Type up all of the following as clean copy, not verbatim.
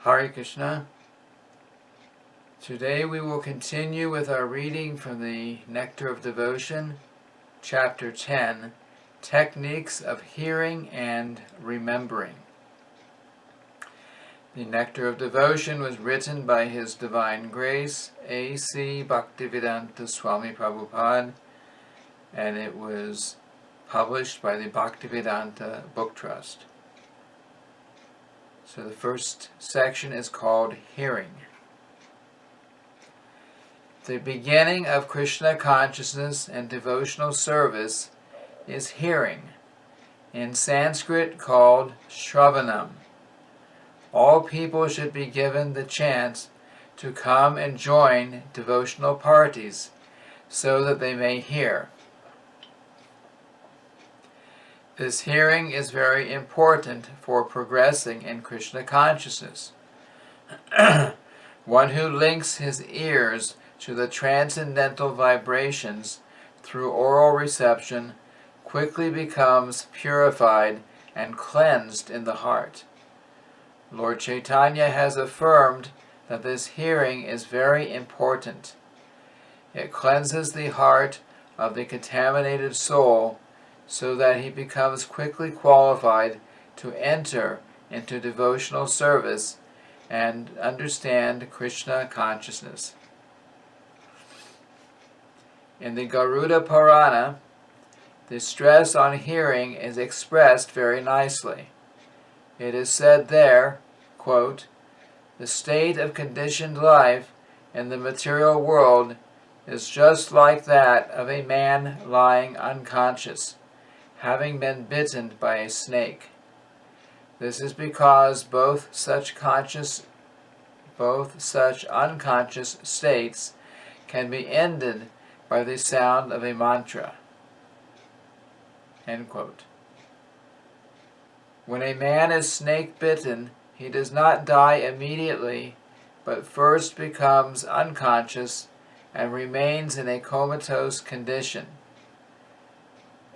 Hare Krishna. Today we will continue with our reading from the Nectar of Devotion, Chapter 10, Techniques of Hearing and Remembering. The Nectar of Devotion was written by His Divine Grace, A.C. Bhaktivedanta Swami Prabhupada, and it was published by the Bhaktivedanta Book Trust. So the first section is called Hearing. The beginning of Krishna consciousness and devotional service is hearing, in Sanskrit called Shravanam. All people should be given the chance to come and join devotional parties so that they may hear. This hearing is very important for progressing in Krishna consciousness. One who links his ears to the transcendental vibrations through oral reception quickly becomes purified and cleansed in the heart. Lord Chaitanya has affirmed that this hearing is very important. It cleanses the heart of the contaminated soul so that he becomes quickly qualified to enter into devotional service and understand Krishna consciousness. In the Garuda Purana, the stress on hearing is expressed very nicely. It is said there, quote, "The state of conditioned life in the material world is just like that of a man lying unconscious, having been bitten by a snake. This is because both such unconscious states can be ended by the sound of a mantra." End quote. When a man is snake-bitten, he does not die immediately, but first becomes unconscious and remains in a comatose condition.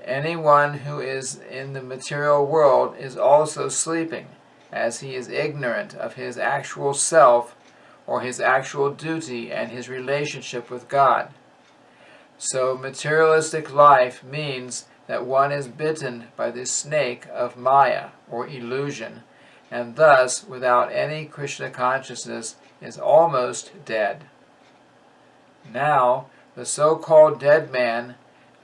Anyone who is in the material world is also sleeping, as he is ignorant of his actual self or his actual duty and his relationship with God. So materialistic life means that one is bitten by the snake of Maya, or illusion, and thus, without any Krishna consciousness, is almost dead. Now, the so-called dead man,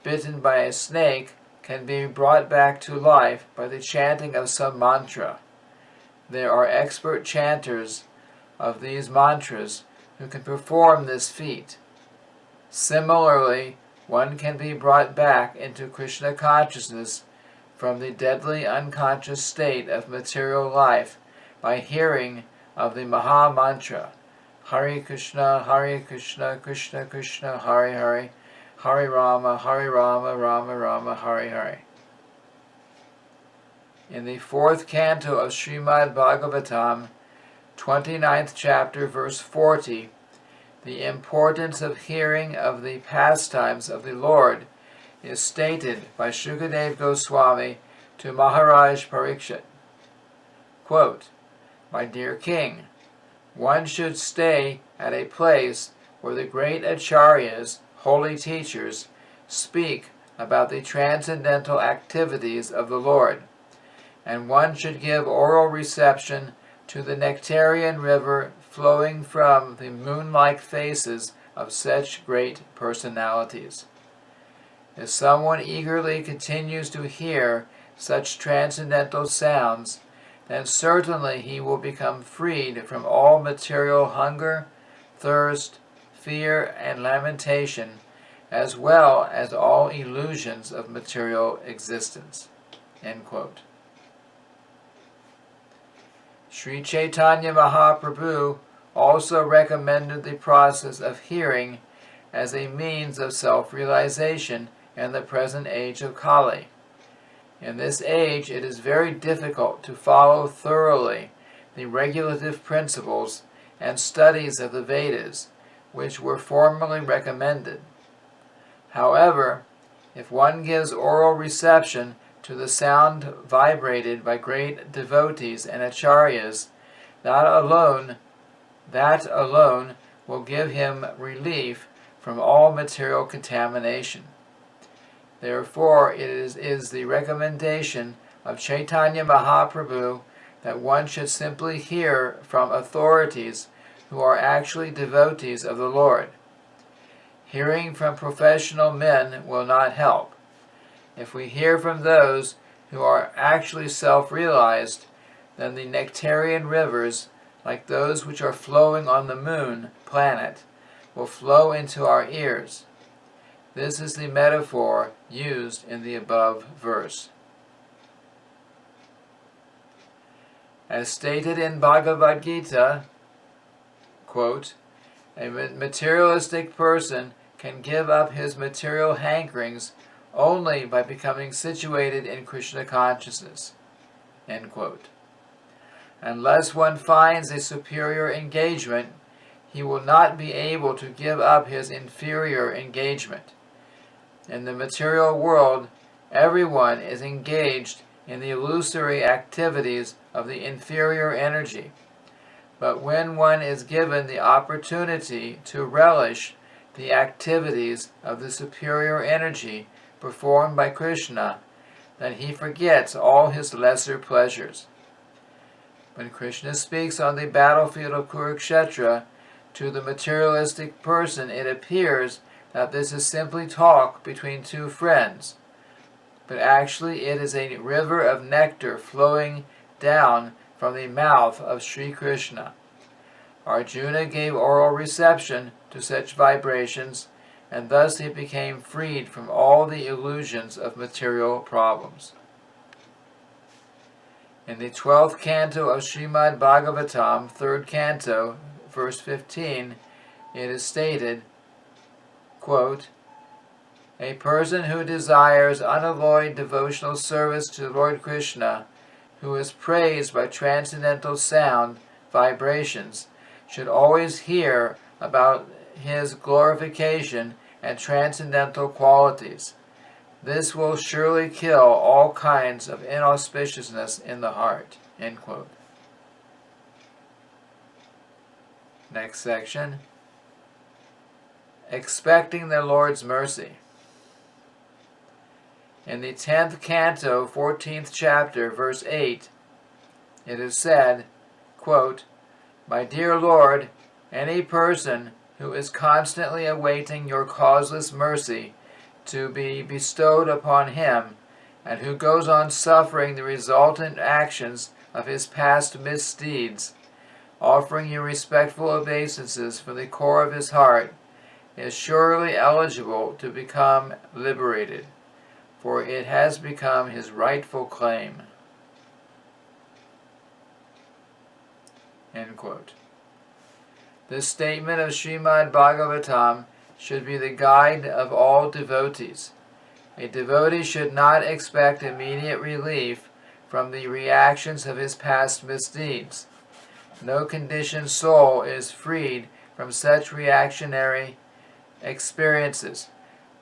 bitten by a snake, can be brought back to life by the chanting of some mantra. There are expert chanters of these mantras who can perform this feat. Similarly, one can be brought back into Krishna consciousness from the deadly unconscious state of material life by hearing of the Maha Mantra, Hare Krishna, Krishna Krishna, Hare Hare, Hare Rama, Rama Rama, Hare Hare. In the 4th canto of Srimad Bhagavatam, 29th chapter, verse 40, the importance of hearing of the pastimes of the Lord is stated by Shukadeva Goswami to Maharaj Parikshit. Quote, "My dear king, one should stay at a place where the great acharyas, holy teachers, speak about the transcendental activities of the Lord, and one should give oral reception to the nectarian river flowing from the moon-like faces of such great personalities. If someone eagerly continues to hear such transcendental sounds, then certainly he will become freed from all material hunger, thirst, fear, and lamentation, as well as all illusions of material existence." End quote. Sri Chaitanya Mahaprabhu also recommended the process of hearing as a means of self-realization in the present age of Kali. In this age, it is very difficult to follow thoroughly the regulative principles and studies of the Vedas, which were formerly recommended. However, if one gives oral reception to the sound vibrated by great devotees and acharyas, That alone will give him relief from all material contamination. Therefore, it is the recommendation of Chaitanya Mahaprabhu that one should simply hear from authorities who are actually devotees of the Lord. Hearing from professional men will not help. If we hear from those who are actually self-realized, then the nectarian rivers, like those which are flowing on the moon planet, will flow into our ears. This is the metaphor used in the above verse. As stated in Bhagavad Gita, quote, a materialistic person can give up his material hankerings only by becoming situated in Krishna consciousness, end quote. Unless one finds a superior engagement, he will not be able to give up his inferior engagement. In the material world, everyone is engaged in the illusory activities of the inferior energy. But when one is given the opportunity to relish the activities of the superior energy performed by Krishna, then he forgets all his lesser pleasures. When Krishna speaks on the battlefield of Kurukshetra, to the materialistic person it appears that this is simply talk between two friends, but actually it is a river of nectar flowing down from the mouth of Sri Krishna. Arjuna gave oral reception to such vibrations, and thus he became freed from all the illusions of material problems. In the 12th canto of Srimad Bhagavatam, 3rd canto, verse 15, it is stated, quote, a person who desires unalloyed devotional service to Lord Krishna, who is praised by transcendental sound vibrations, should always hear about his glorification and transcendental qualities. This will surely kill all kinds of inauspiciousness in the heart, end quote. Next section. Expecting the Lord's mercy. In the 10th canto, 14th chapter, verse 8, it is said, quote, my dear Lord, any person who is constantly awaiting your causeless mercy to be bestowed upon him, and who goes on suffering the resultant actions of his past misdeeds, offering you respectful obeisances from the core of his heart, is surely eligible to become liberated, for it has become his rightful claim. End quote. This statement of Srimad Bhagavatam should be the guide of all devotees. A devotee should not expect immediate relief from the reactions of his past misdeeds. No conditioned soul is freed from such reactionary experiences,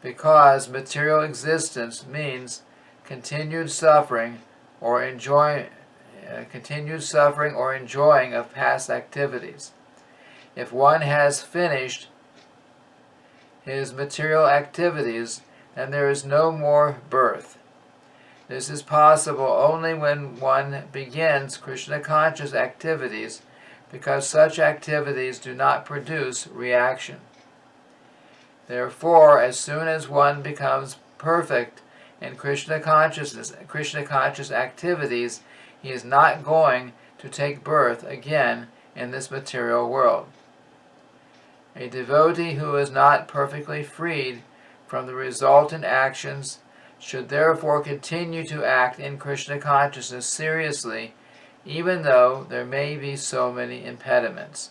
because material existence means continued suffering or enjoying of past activities. If one has finished his material activities, then there is no more birth. This is possible only when one begins Krishna conscious activities, because such activities do not produce reaction. Therefore, as soon as one becomes perfect in Krishna conscious activities, he is not going to take birth again in this material world. A devotee who is not perfectly freed from the resultant actions should therefore continue to act in Krishna consciousness seriously, even though there may be so many impediments.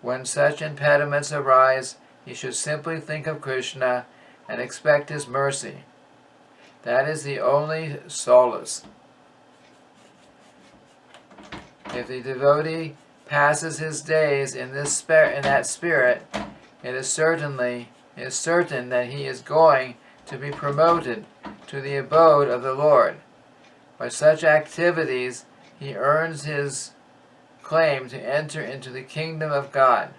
When such impediments arise, he should simply think of Krishna and expect his mercy. That is the only solace. If the devotee passes his days in that spirit, it is certain that he is going to be promoted to the abode of the Lord. By such activities, he earns his claim to enter into the kingdom of God.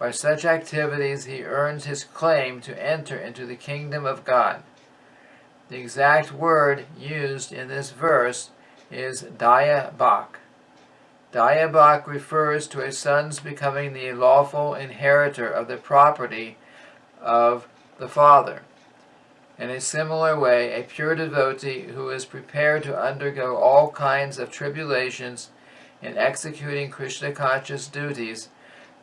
By such activities he earns his claim to enter into the kingdom of God. The exact word used in this verse is dayabak. Dayabak refers to a son's becoming the lawful inheritor of the property of the father. In a similar way, a pure devotee who is prepared to undergo all kinds of tribulations in executing Krishna-conscious duties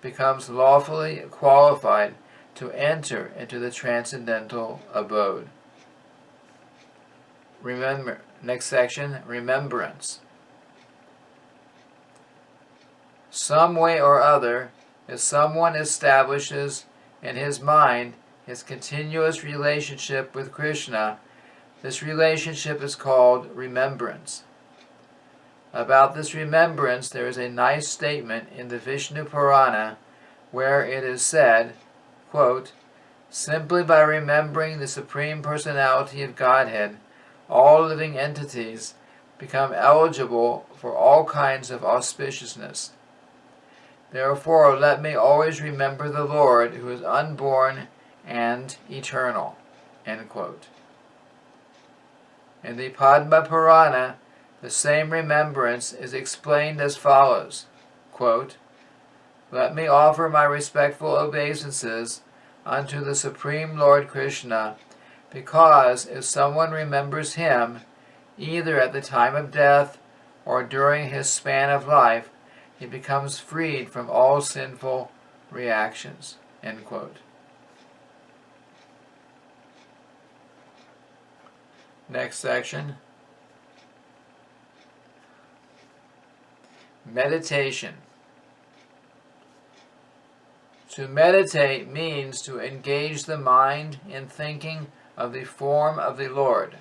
becomes lawfully qualified to enter into the transcendental abode. Remember, next section, remembrance. Some way or other, if someone establishes in his mind his continuous relationship with Krishna, this relationship is called remembrance. About this remembrance, there is a nice statement in the Vishnu Purana where it is said, quote, "Simply by remembering the Supreme Personality of Godhead, all living entities become eligible for all kinds of auspiciousness. Therefore, let me always remember the Lord who is unborn and eternal." End quote. In the Padma Purana, the same remembrance is explained as follows, quote, "Let me offer my respectful obeisances unto the Supreme Lord Krishna, because if someone remembers him, either at the time of death or during his span of life, he becomes freed from all sinful reactions." End quote. Next section. Meditation. To meditate means to engage the mind in thinking of the form of the Lord,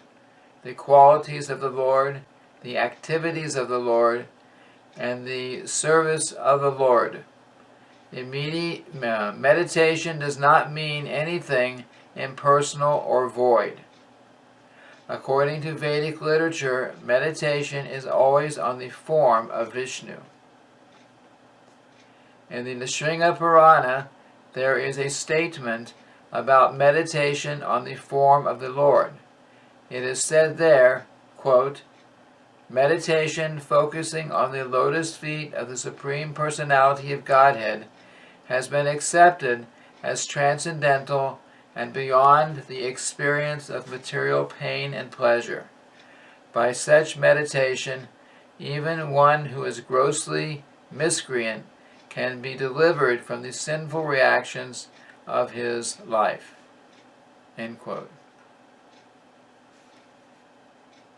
the qualities of the Lord, the activities of the Lord, and the service of the Lord. Meditation does not mean anything impersonal or void. According to Vedic literature, meditation is always on the form of Vishnu. In the Nrsimha Purana, there is a statement about meditation on the form of the Lord. It is said there, quote, "Meditation focusing on the lotus feet of the Supreme Personality of Godhead has been accepted as transcendental and beyond the experience of material pain and pleasure. By such meditation, even one who is grossly miscreant can be delivered from the sinful reactions of his life." End quote.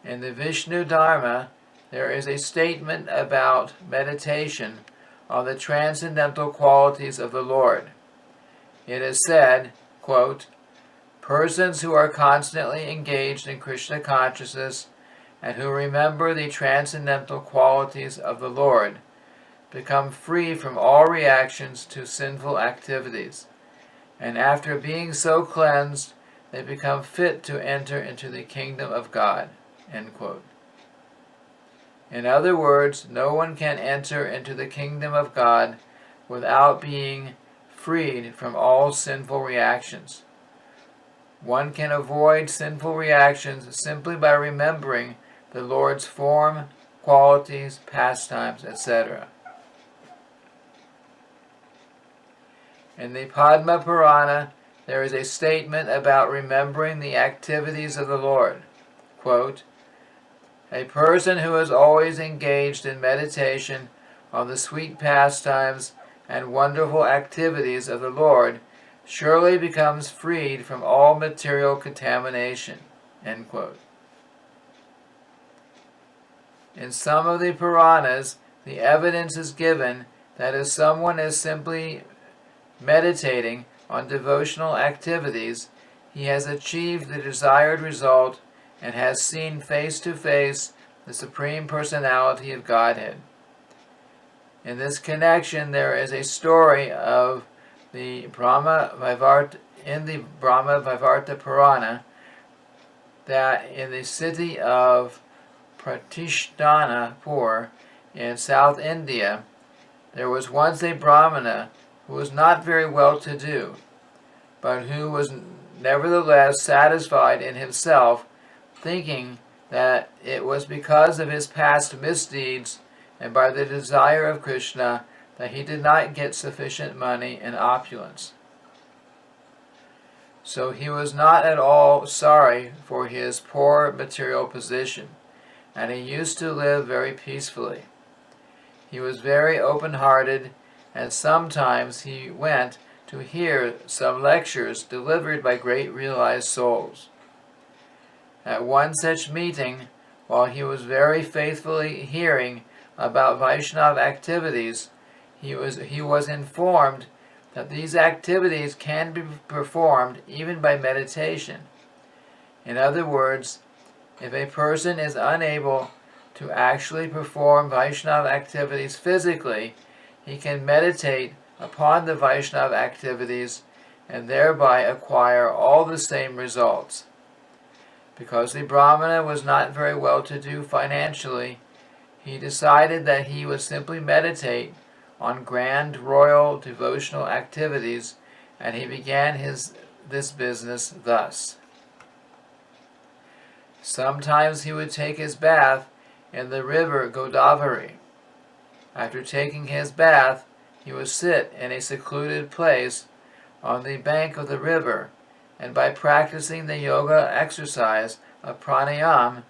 In the Vishnu Dharma, there is a statement about meditation on the transcendental qualities of the Lord. It is said, quote, "Persons who are constantly engaged in Krishna consciousness and who remember the transcendental qualities of the Lord become free from all reactions to sinful activities, and after being so cleansed, they become fit to enter into the kingdom of God." End quote. In other words, no one can enter into the kingdom of God without being freed from all sinful reactions. One can avoid sinful reactions simply by remembering the Lord's form, qualities, pastimes, etc. In the Padma Purana, there is a statement about remembering the activities of the Lord. Quote, "A person who is always engaged in meditation on the sweet pastimes and wonderful activities of the Lord surely becomes freed from all material contamination." End quote. In some of the Puranas, the evidence is given that if someone is simply meditating on devotional activities, he has achieved the desired result and has seen face to face the Supreme Personality of Godhead. In this connection, there is a story of the Brahma Vaivarta Purana that in the city of Pratishthanapur, in South India, there was once a Brahmana who was not very well to do, but who was nevertheless satisfied in himself, thinking that it was because of his past misdeeds and by the desire of Krishna that he did not get sufficient money and opulence. So he was not at all sorry for his poor material position, and he used to live very peacefully. He was very open-hearted, and sometimes he went to hear some lectures delivered by great realized souls. At one such meeting, while he was very faithfully hearing about Vaishnava activities, he was informed that these activities can be performed even by meditation. In other words, if a person is unable to actually perform Vaishnava activities physically, he can meditate upon the Vaishnava activities and thereby acquire all the same results. Because the Brahmana was not very well to do financially, he decided that he would simply meditate on grand royal devotional activities, and he began this business thus. Sometimes he would take his bath in the river Godavari. After taking his bath, he would sit in a secluded place on the bank of the river, and by practicing the yoga exercise of pranayama,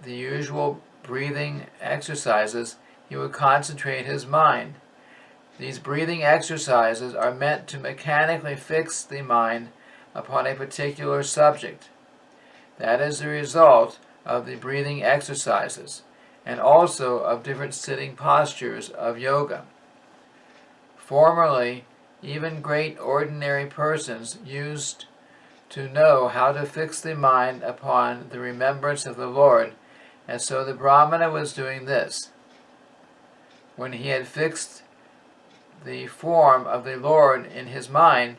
the usual breathing exercises, he would concentrate his mind. These breathing exercises are meant to mechanically fix the mind upon a particular subject. That is the result of the breathing exercises, and also of different sitting postures of yoga. Formerly, even great ordinary persons used to know how to fix the mind upon the remembrance of the Lord, and so the Brahmana was doing this. When he had fixed the form of the Lord in his mind,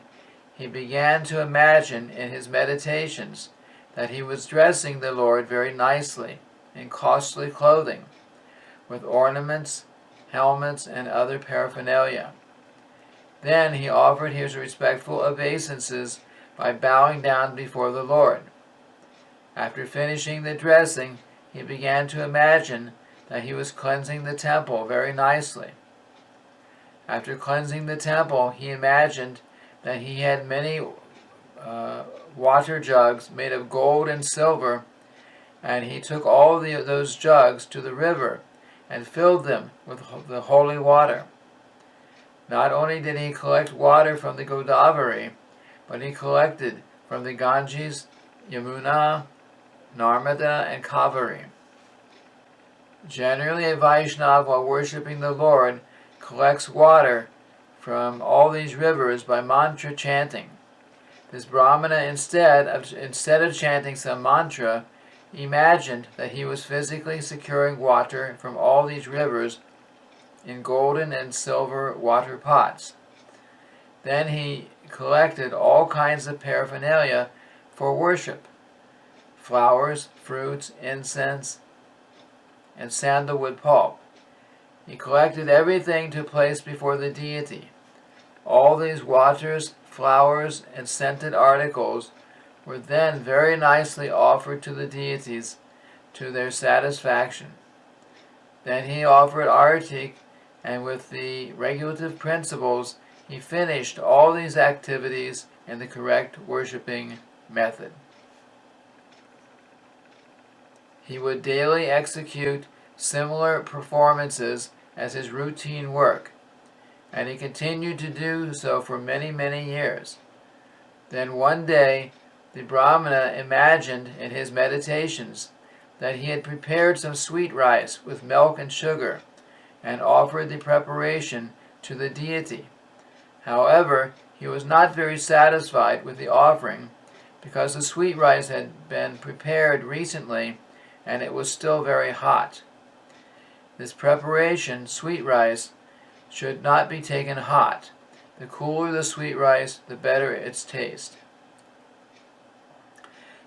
he began to imagine in his meditations that he was dressing the Lord very nicely in costly clothing, with ornaments, helmets, and other paraphernalia. Then he offered his respectful obeisances by bowing down before the Lord. After finishing the dressing, he began to imagine that he was cleansing the temple very nicely. After cleansing the temple, he imagined that he had many water jugs made of gold and silver, and he took all those jugs to the river and filled them with the holy water. Not only did he collect water from the Godavari, but he collected from the Ganges, Yamuna, Narmada, and Kaveri. Generally, a Vaishnava, while worshipping the Lord, collects water from all these rivers by mantra chanting. This Brahmana, instead of chanting some mantra, imagined that he was physically securing water from all these rivers in golden and silver water pots. Then he collected all kinds of paraphernalia for worship: flowers, fruits, incense, and sandalwood pulp. He collected everything to place before the deity. All these waters, flowers, and scented articles were then very nicely offered to the deities to their satisfaction. Then he offered arati, and with the regulative principles, he finished all these activities in the correct worshipping method. He would daily execute similar performances as his routine work, and he continued to do so for many, many years. Then one day, the Brahmana imagined in his meditations that he had prepared some sweet rice with milk and sugar and offered the preparation to the deity. However, he was not very satisfied with the offering because the sweet rice had been prepared recently and it was still very hot. This preparation, sweet rice, should not be taken hot. The cooler the sweet rice, the better its taste.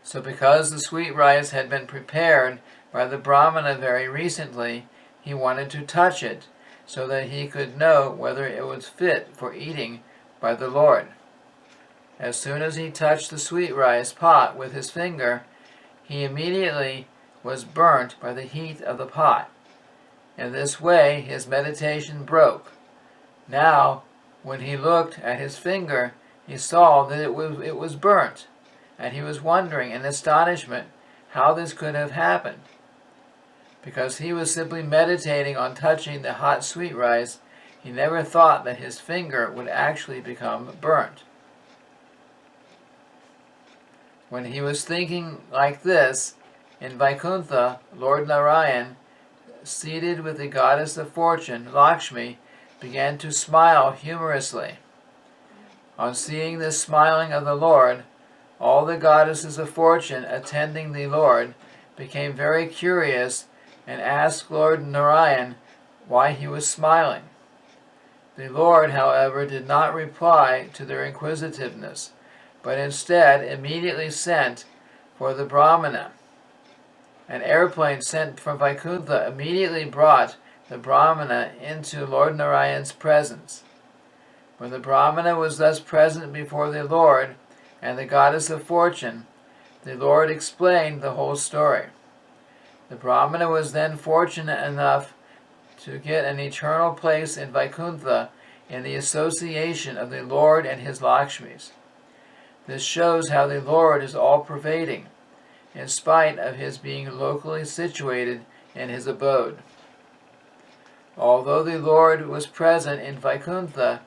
So because the sweet rice had been prepared by the Brahmana very recently, he wanted to touch it so that he could know whether it was fit for eating by the Lord. As soon as he touched the sweet rice pot with his finger, he immediately was burnt by the heat of the pot. In this way his meditation broke. Now, when he looked at his finger, he saw that it was burnt, and he was wondering in astonishment how this could have happened. Because he was simply meditating on touching the hot sweet rice, he never thought that his finger would actually become burnt. When he was thinking like this, in Vaikuntha, Lord Narayan, seated with the goddess of fortune, Lakshmi, began to smile humorously. On seeing this smiling of the Lord, all the goddesses of fortune attending the Lord became very curious and asked Lord Narayan why he was smiling. The Lord, however, did not reply to their inquisitiveness, but instead immediately sent for the Brahmana. An airplane sent from Vaikuntha immediately brought the Brahmana into Lord Narayan's presence. When the Brahmana was thus present before the Lord and the goddess of fortune, the Lord explained the whole story. The Brahmana was then fortunate enough to get an eternal place in Vaikuntha in the association of the Lord and his Lakshmis. This shows how the Lord is all-pervading, in spite of his being locally situated in his abode. Although the Lord was present in Vaikuntha,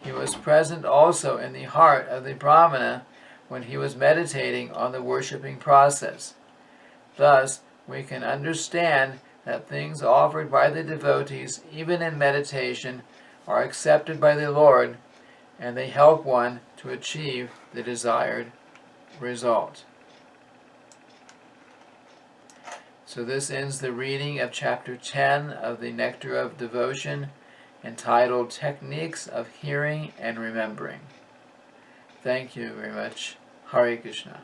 he was present also in the heart of the Brahmana when he was meditating on the worshipping process. Thus, we can understand that things offered by the devotees, even in meditation, are accepted by the Lord, and they help one to achieve the desired result. So this ends the reading of chapter 10 of the Nectar of Devotion, entitled Techniques of Hearing and Remembering. Thank you very much. Hare Krishna.